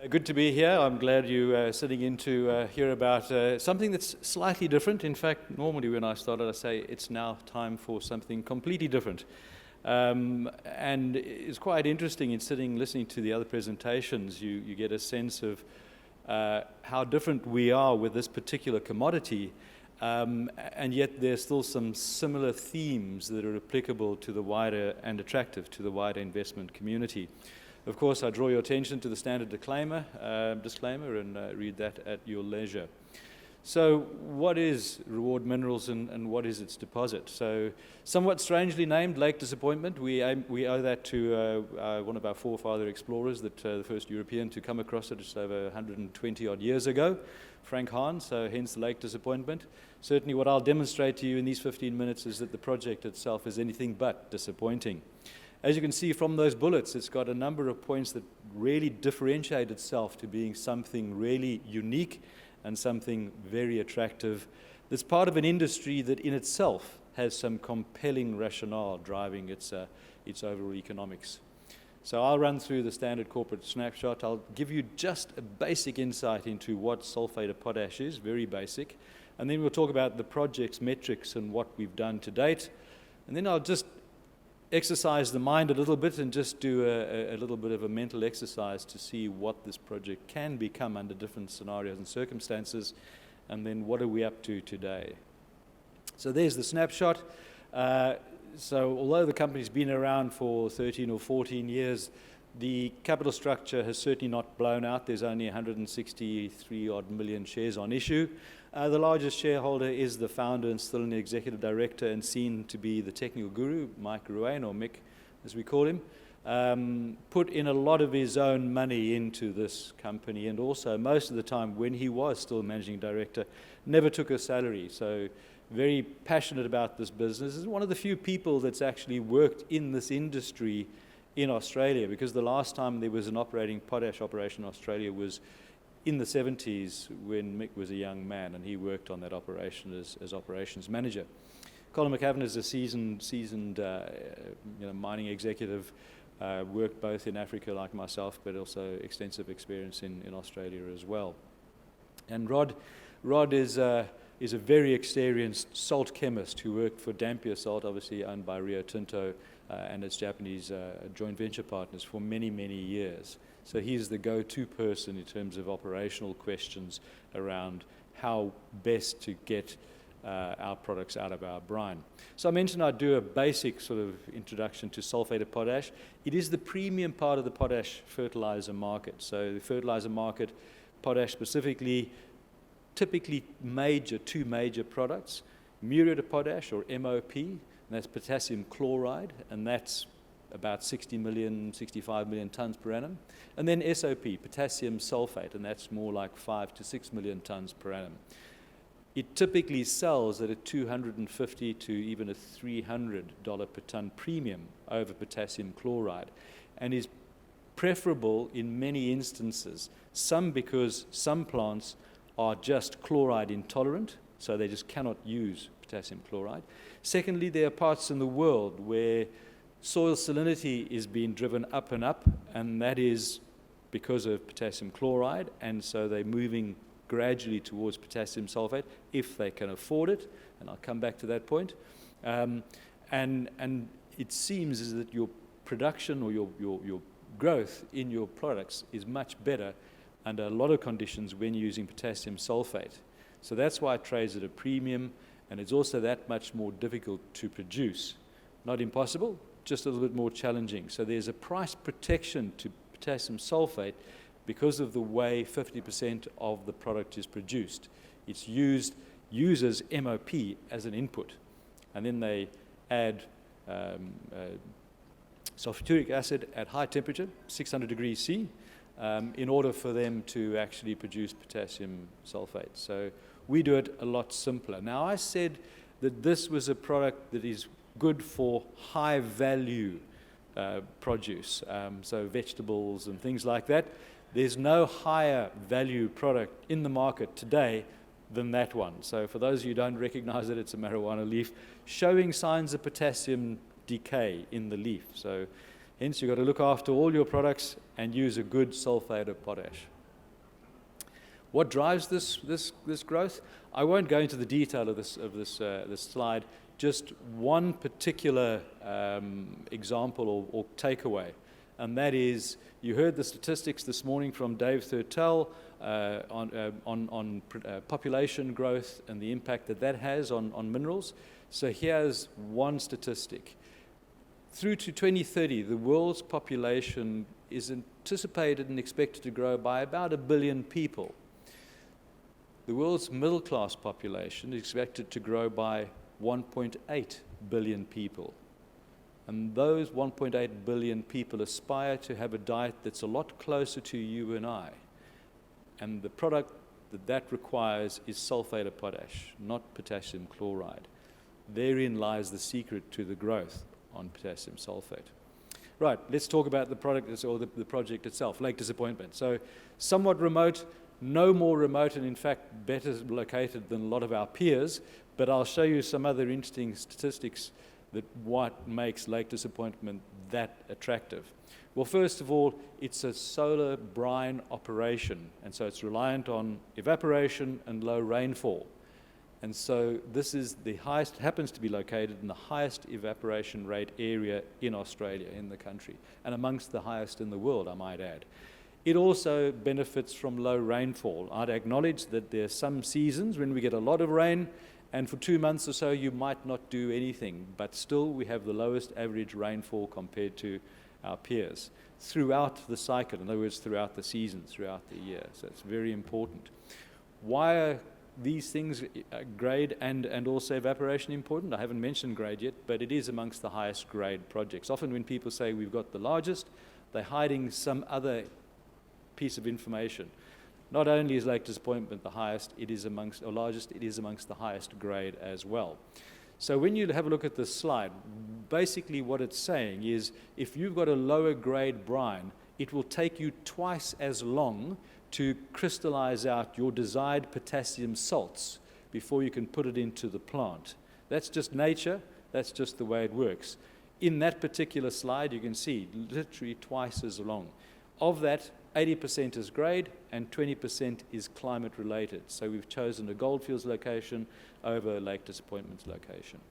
Good to be here. I'm glad you're sitting in to hear about something that's slightly different. In fact, normally when I started, I say it's now time for something completely different. And it's quite interesting in sitting, listening to the other presentations, you get a sense of how different we are with this particular commodity. And yet there's still some similar themes that are applicable to the wider and attractive to the wider investment community. Of course, I draw your attention to the standard disclaimer and read that at your leisure. So what is Reward Minerals and what is its deposit? So somewhat strangely named Lake Disappointment. We owe that to one of our forefather explorers, the first European to come across it just over 120 odd years ago, Frank Hahn, so hence the Lake Disappointment. Certainly what I'll demonstrate to you in these 15 minutes is that the project itself is anything but disappointing. As you can see from those bullets, it's got a number of points that really differentiate itself to being something really unique and something very attractive. That's part of an industry that in itself has some compelling rationale driving its overall economics. So I'll run through the standard corporate snapshot. I'll give you just a basic insight into what sulphate of potash is, very basic. And then we'll talk about the project's metrics and what we've done to date. And then I'll just exercise the mind a little bit and just do a little bit of a mental exercise to see what this project can become under different scenarios and circumstances, and then what are we up to today. So there's the snapshot. So although the company's been around for 13 or 14 years, the capital structure has certainly not blown out. There's only 163 odd million shares on issue. The largest shareholder is the founder and still an executive director and seen to be the technical guru, Mike Ruane, or Mick as we call him, put in a lot of his own money into this company, and also most of the time when he was still managing director, never took a salary. So very passionate about this business. Is one of the few people that's actually worked in this industry in Australia, because the last time there was an operating potash operation in Australia was in the 70s when Mick was a young man, and he worked on that operation as operations manager. Colin McAvan is a seasoned mining executive, worked both in Africa like myself, but also extensive experience in Australia as well. And Rod is a very experienced salt chemist who worked for Dampier Salt, obviously owned by Rio Tinto and its Japanese joint venture partners for many, many years. So he's the go-to person in terms of operational questions around how best to get our products out of our brine. So I mentioned I'd do a basic sort of introduction to sulphate of potash. It is the premium part of the potash fertilizer market. So the fertilizer market, potash specifically, typically two major products, muriate of potash or MOP, and that's potassium chloride, and that's about 65 million tons per annum. And then SOP, potassium sulphate, and that's more like 5 to 6 million tons per annum. It typically sells at a $250 to even a $300 per ton premium over potassium chloride, and is preferable in many instances. Some because some plants are just chloride intolerant, so they just cannot use potassium chloride. Secondly, there are parts in the world where soil salinity is being driven up and up, and that is because of potassium chloride, and so they're moving gradually towards potassium sulphate if they can afford it, and I'll come back to that point. And it seems is that your production or your growth in your products is much better under a lot of conditions when using potassium sulphate. So that's why it trades at a premium, and it's also that much more difficult to produce. Not impossible, just a little bit more challenging. So there's a price protection to potassium sulphate because of the way 50% of the product is produced. It's uses MOP as an input, and then they add sulfuric acid at high temperature, 600 degrees C, in order for them to actually produce potassium sulphate. So we do it a lot simpler. Now, I said that this was a product that is good for high value produce, so vegetables and things like that. There's no higher value product in the market today than that one. So for those of you who don't recognize it, it's a marijuana leaf showing signs of potassium decay in the leaf. So hence you've got to look after all your products and use a good sulphate of potash. What drives this growth? I won't go into the detail of this slide. Just one particular example or takeaway, and that is, you heard the statistics this morning from Dave Thurtell on population growth and the impact that has on minerals. So here's one statistic. Through to 2030, the world's population is anticipated and expected to grow by about 1 billion people. The world's middle class population is expected to grow by 1.8 billion people. And those 1.8 billion people aspire to have a diet that's a lot closer to you and I. And the product that requires is sulphate of potash, not potassium chloride. Therein lies the secret to the growth on potassium sulphate. Right, let's talk about the product or the project itself, Lake Disappointment. So somewhat remote, no more remote, and in fact better located than a lot of our peers, but I'll show you some other interesting statistics that what makes Lake Disappointment that attractive. Well, first of all, it's a solar brine operation, and so it's reliant on evaporation and low rainfall. And so this is the highest, happens to be located in the highest evaporation rate area in Australia, in the country, and amongst the highest in the world, I might add. It also benefits from low rainfall. I'd acknowledge that there are some seasons when we get a lot of rain, and for 2 months or so you might not do anything, but still we have the lowest average rainfall compared to our peers throughout the cycle, in other words, throughout the season, throughout the year. So it's very important. Why are these things, grade and also evaporation, important? I haven't mentioned grade yet, but it is amongst the highest grade projects. Often when people say we've got the largest, they're hiding some other piece of information. Not only is Lake Disappointment the highest, it is amongst, or largest, it is amongst the highest grade as well. So when you have a look at this slide, basically what it's saying is if you've got a lower grade brine, it will take you twice as long to crystallize out your desired potassium salts before you can put it into the plant. That's just nature, that's just the way it works. In that particular slide, you can see literally twice as long. Of that, 80% is grade and 20% is climate related. So we've chosen a Goldfields location over Lake Disappointment's location.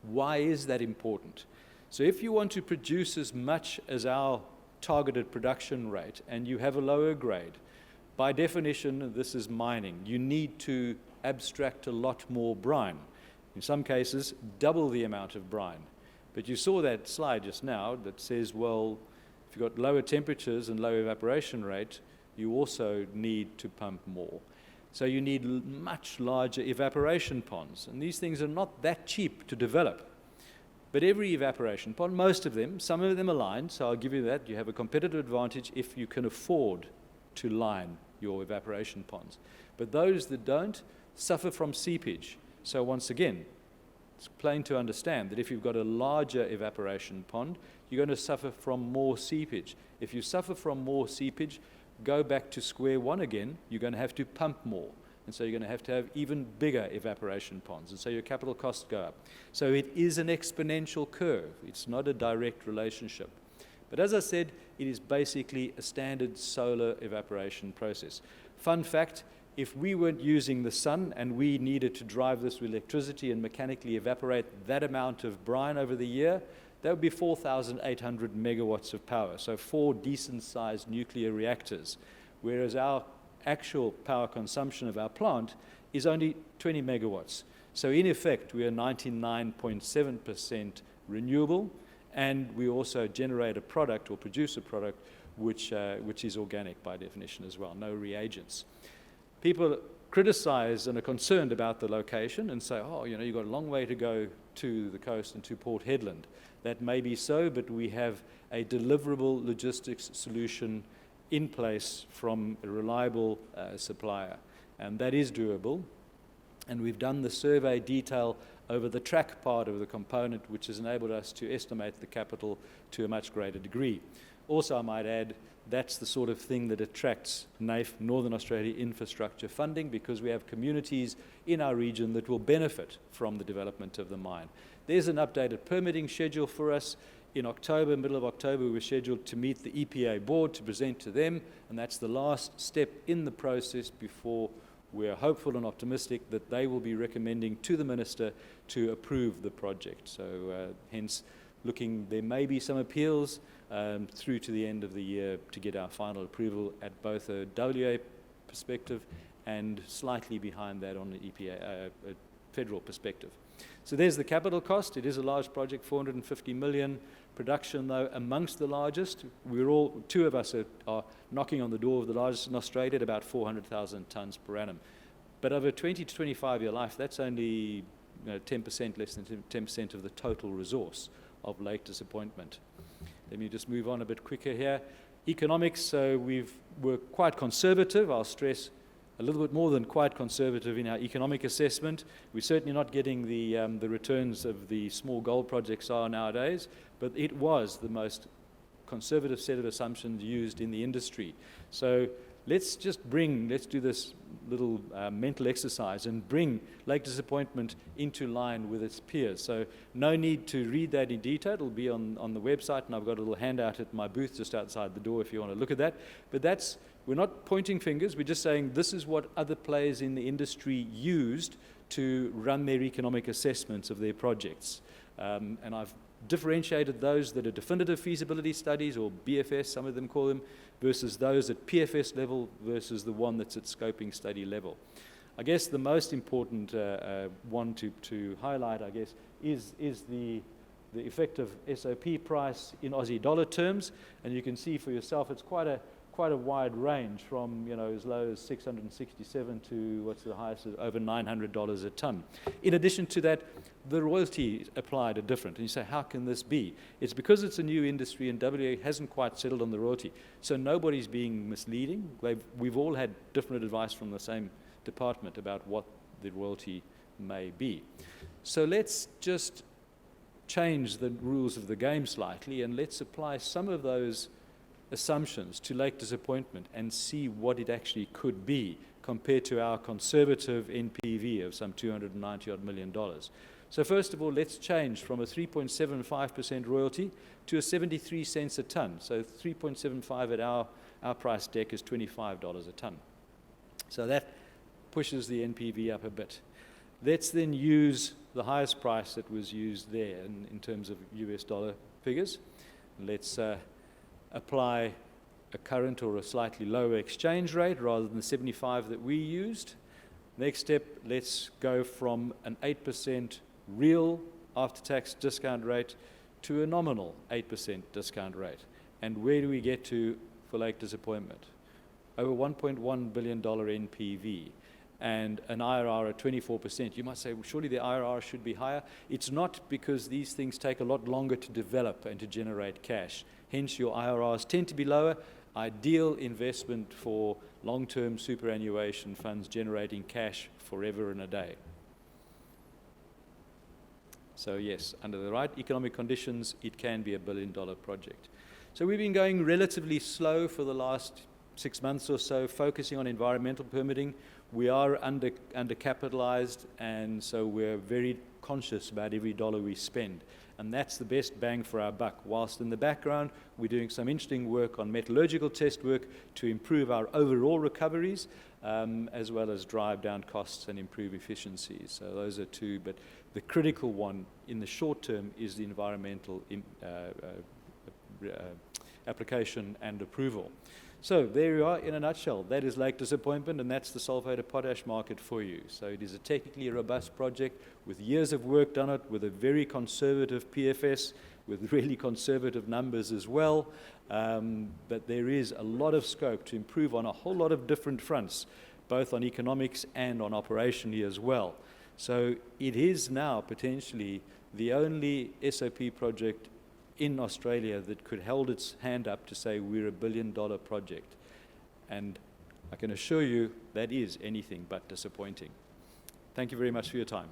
Why is that important? So if you want to produce as much as our targeted production rate and you have a lower grade, by definition, this is mining. You need to abstract a lot more brine. In some cases, double the amount of brine. But you saw that slide just now that says, well, if you've got lower temperatures and low evaporation rate, you also need to pump more. So you need much larger evaporation ponds. And these things are not that cheap to develop. But every evaporation pond, most of them, some of them are lined, so I'll give you that. You have a competitive advantage if you can afford to line your evaporation ponds. But those that don't suffer from seepage. So once again, it's plain to understand that if you've got a larger evaporation pond, you're going to suffer from more seepage. If you suffer from more seepage, go back to square one again, you're going to have to pump more. And so you're going to have even bigger evaporation ponds. And so your capital costs go up. So it is an exponential curve. It's not a direct relationship. But as I said, it is basically a standard solar evaporation process. Fun fact, if we weren't using the sun and we needed to drive this with electricity and mechanically evaporate that amount of brine over the year, that would be 4,800 megawatts of power, so 4 decent-sized nuclear reactors, whereas our actual power consumption of our plant is only 20 megawatts. So in effect, we are 99.7% renewable, and we also generate a product or produce a product which is organic by definition as well, no reagents. People criticize and are concerned about the location and say, oh, you know, you've got a long way to go to the coast and to Port Hedland. That may be so, but we have a deliverable logistics solution in place from a reliable supplier, and that is doable. And we've done the survey detail over the track part of the component, which has enabled us to estimate the capital to a much greater degree. Also, I might add, that's the sort of thing that attracts NAIF, Northern Australia Infrastructure Funding, because we have communities in our region that will benefit from the development of the mine. There's an updated permitting schedule for us. In October, middle of October, we were scheduled to meet the EPA board to present to them, and that's the last step in the process before we're hopeful and optimistic that they will be recommending to the minister to approve the project. So hence, there may be some appeals through to the end of the year to get our final approval at both a WA perspective and slightly behind that on the EPA, federal perspective. So there's the capital cost. It is a large project, 450 million. Production, though, amongst the largest. Two of us are knocking on the door of the largest in Australia at about 400,000 tonnes per annum. But over a 20 to 25-year life, that's only 10%, less than 10% of the total resource of Lake Disappointment. Let me just move on a bit quicker here. Economics, so we're quite conservative. I'll stress a little bit more than quite conservative in our economic assessment. We're certainly not getting the returns of the small gold projects are nowadays, but it was the most conservative set of assumptions used in the industry. So let's do this little mental exercise and bring Lake Disappointment into line with its peers. So no need to read that in detail. It'll be on the website, and I've got a little handout at my booth just outside the door if you want to look at that. But we're not pointing fingers. We're just saying this is what other players in the industry used to run their economic assessments of their projects. And I've differentiated those that are definitive feasibility studies, or BFS, some of them call them, versus those at PFS level versus the one that's at scoping study level. I guess the most important one to highlight, I guess, is the effective SOP price in Aussie dollar terms. And you can see for yourself it's quite a wide range from as low as 667 to what's the highest, over $900 a ton. In addition to that, the royalty applied are different. And you say, how can this be? It's because it's a new industry and WA hasn't quite settled on the royalty. So nobody's being misleading. We've all had different advice from the same department about what the royalty may be. So let's just change the rules of the game slightly, and let's apply some of those assumptions to Lake Disappointment and see what it actually could be compared to our conservative NPV of some $290 million. So first of all, let's change from a 3.75% royalty to a 73 cents a ton. So 3.75 at our price deck is $25 a ton. So that pushes the NPV up a bit. Let's then use the highest price that was used there in terms of US dollar figures. Let's apply a current or a slightly lower exchange rate rather than the 75 that we used. Next step, let's go from an 8% real after-tax discount rate to a nominal 8% discount rate. And where do we get to for Lake Disappointment? Over $1.1 billion NPV and an IRR at 24%. You might say, well, surely the IRR should be higher. It's not, because these things take a lot longer to develop and to generate cash. Hence, your IRRs tend to be lower. Ideal investment for long-term superannuation funds generating cash forever and a day. So yes, under the right economic conditions, it can be a $1 billion project. So we've been going relatively slow for the last 6 months or so, focusing on environmental permitting. We are undercapitalized, and so we're very conscious about every dollar we spend. And that's the best bang for our buck. Whilst in the background, we're doing some interesting work on metallurgical test work to improve our overall recoveries, as well as drive down costs and improve efficiencies. So those are two, but the critical one in the short term is the environmental application and approval. So there you are in a nutshell. That is Lake Disappointment, and that's the sulphate of potash market for you. So it is a technically robust project with years of work done it, with a very conservative PFS, with really conservative numbers as well. But there is a lot of scope to improve on a whole lot of different fronts, both on economics and on operationally as well. So it is now potentially the only SOP project in Australia that could hold its hand up to say we're a $1 billion project. And I can assure you that is anything but disappointing. Thank you very much for your time.